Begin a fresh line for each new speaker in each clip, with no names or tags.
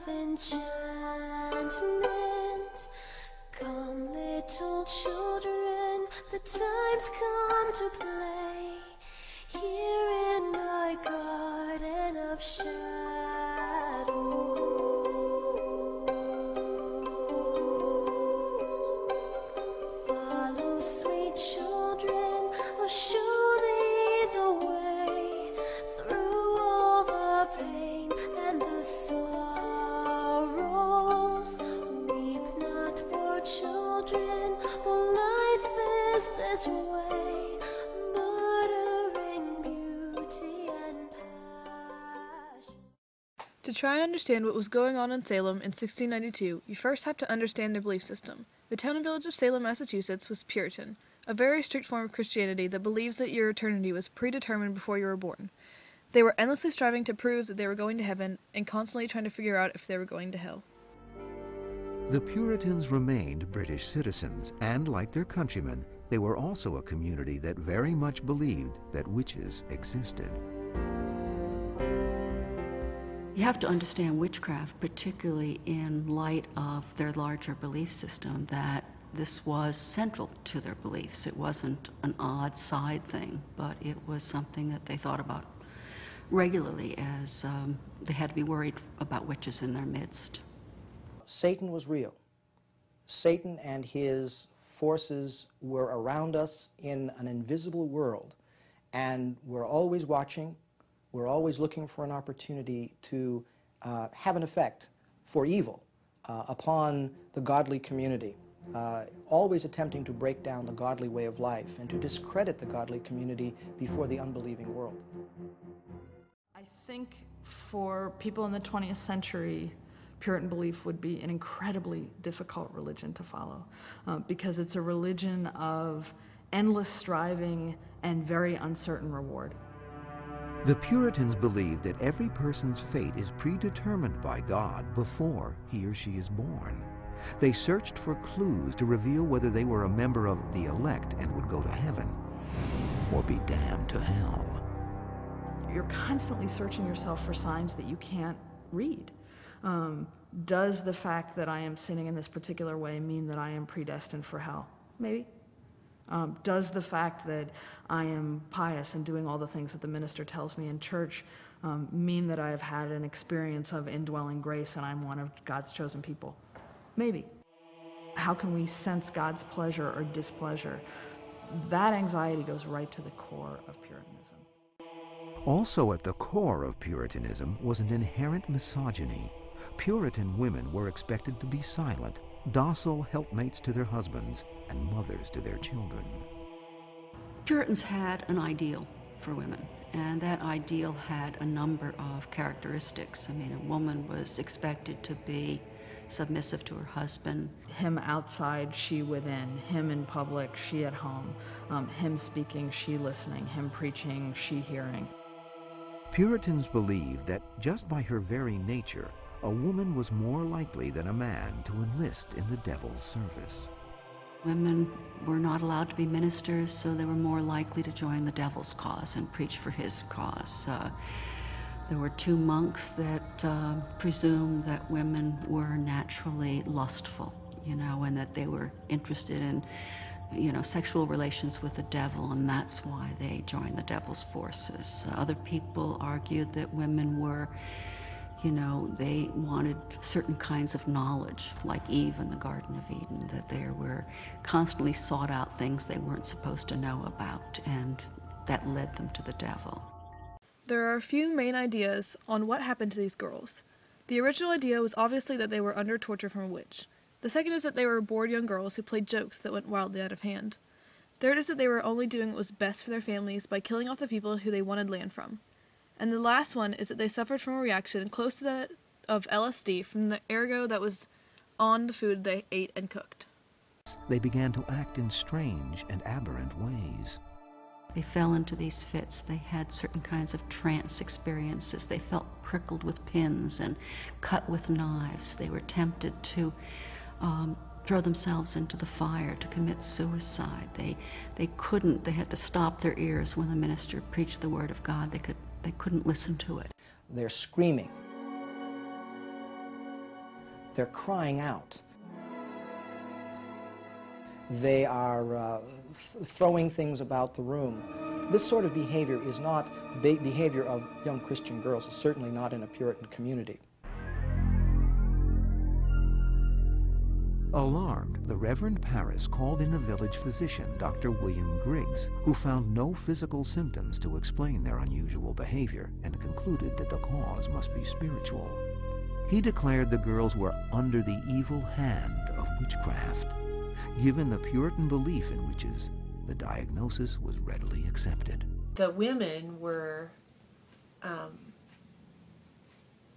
of enchantment. Come, little children, the time's come to play here in my garden of shadows. Follow, sweet children, I'll show thee the way through all the pain and the sorrows. Weep not, poor children, for life is this way, murdering beauty and passion.
To try and understand what was going on in Salem in 1692, you first have to understand their belief system. The town and village of Salem, Massachusetts was Puritan, a very strict form of Christianity that believes that your eternity was predetermined before you were born. They were endlessly striving to prove that they were going to heaven and constantly trying to figure out if they were going to hell.
The Puritans remained British citizens, and like their countrymen, they were also a community that very much believed that witches existed.
You have to understand witchcraft, particularly in light of their larger belief system, that this was central to their beliefs. It wasn't an odd side thing, but it was something that they thought about regularly, as they had to be worried about witches in their midst.
Satan was real. Satan and his forces were around us in an invisible world, and we're always watching. We're always looking for an opportunity to have an effect for evil upon the godly community, always attempting to break down the godly way of life and to discredit the godly community before the unbelieving world.
I think for people in the 20th century, Puritan belief would be an incredibly difficult religion to follow because it's a religion of endless striving and very uncertain reward.
The Puritans believed that every person's fate is predetermined by God before he or she is born. They searched for clues to reveal whether they were a member of the elect and would go to heaven, or be damned to hell.
You're constantly searching yourself for signs that you can't read. Does the fact that I am sinning in this particular way mean that I am predestined for hell? Maybe. Does the fact that I am pious and doing all the things that the minister tells me in church mean that I have had an experience of indwelling grace and I'm one of God's chosen people? Maybe. How can we sense God's pleasure or displeasure? That anxiety goes right to the core of Puritanism.
Also at the core of Puritanism was an inherent misogyny. Puritan women were expected to be silent, docile helpmates to their husbands, and mothers to their children.
Puritans had an ideal for women, and that ideal had a number of characteristics. I mean, a woman was expected to be submissive to her husband.
Him outside, she within. Him in public, she at home. Him speaking, she listening. Him preaching, she hearing.
Puritans believed that just by her very nature, a woman was more likely than a man to enlist in the devil's service.
Women were not allowed to be ministers, so they were more likely to join the devil's cause and preach for his cause. There were two monks that presumed that women were naturally lustful, and that they were interested in, sexual relations with the devil, and that's why they joined the devil's forces. Other people argued that women were, they wanted certain kinds of knowledge, like Eve in the Garden of Eden, that there were constantly sought out things they weren't supposed to know about, and that led them to the devil.
There are a few main ideas on what happened to these girls. The original idea was obviously that they were under torture from a witch. The second is that they were bored young girls who played jokes that went wildly out of hand. Third is that they were only doing what was best for their families by killing off the people who they wanted land from. And the last one is that they suffered from a reaction close to that of LSD from the ergo that was on the food they ate and cooked.
They began to act in strange and aberrant ways.
They fell into these fits. They had certain kinds of trance experiences. They felt prickled with pins and cut with knives. They were tempted to throw themselves into the fire, to commit suicide. They couldn't. They had to stop their ears when the minister preached the word of God. They couldn't listen to it.
They're screaming. They're crying out. They are throwing things about the room. This sort of behavior is not the behavior of young Christian girls. It's certainly not in a Puritan community.
Alarmed, the Reverend Parris called in a village physician, Dr. William Griggs, who found no physical symptoms to explain their unusual behavior and concluded that the cause must be spiritual. He declared the girls were under the evil hand of witchcraft. Given the Puritan belief in witches, the diagnosis was readily accepted.
The women were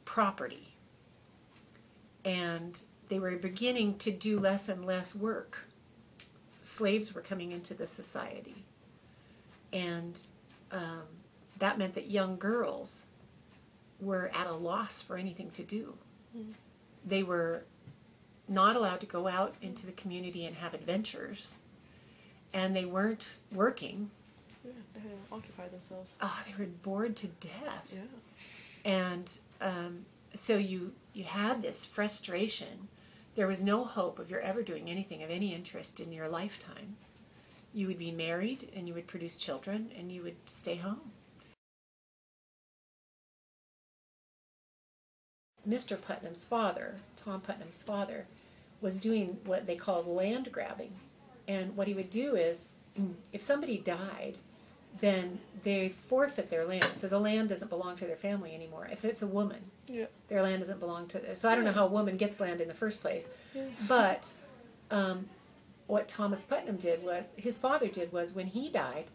property, and they were beginning to do less and less work. Slaves were coming into the society, and that meant that young girls were at a loss for anything to do. They were not allowed to go out into the community and have adventures, and they weren't working.
Yeah, they had to occupy themselves.
Oh, they were bored to death.
Yeah.
And so you had this frustration. There was no hope of your ever doing anything of any interest in your lifetime. You would be married, and you would produce children, and you would stay home. Mr. Putnam's father, Tom Putnam's father, was doing what they called land grabbing. And what he would do is, if somebody died, then they forfeit their land. So the land doesn't belong to their family anymore. If it's a woman,
Yeah.
their land doesn't belong to... So I don't know how a woman gets land in the first place.
Yeah.
But what Thomas Putnam did was, his father did was, when he died,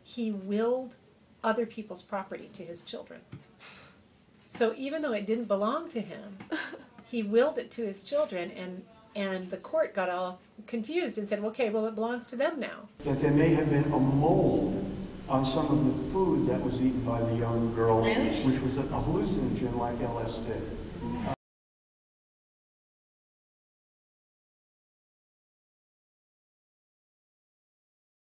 he willed other people's property to his children. So even though it didn't belong to him, he willed it to his children, and the court got all confused and said, okay, well, it belongs to them now.
That there may have been a mold on some of the food that was eaten by the young girls, which was a hallucinogen like LSD.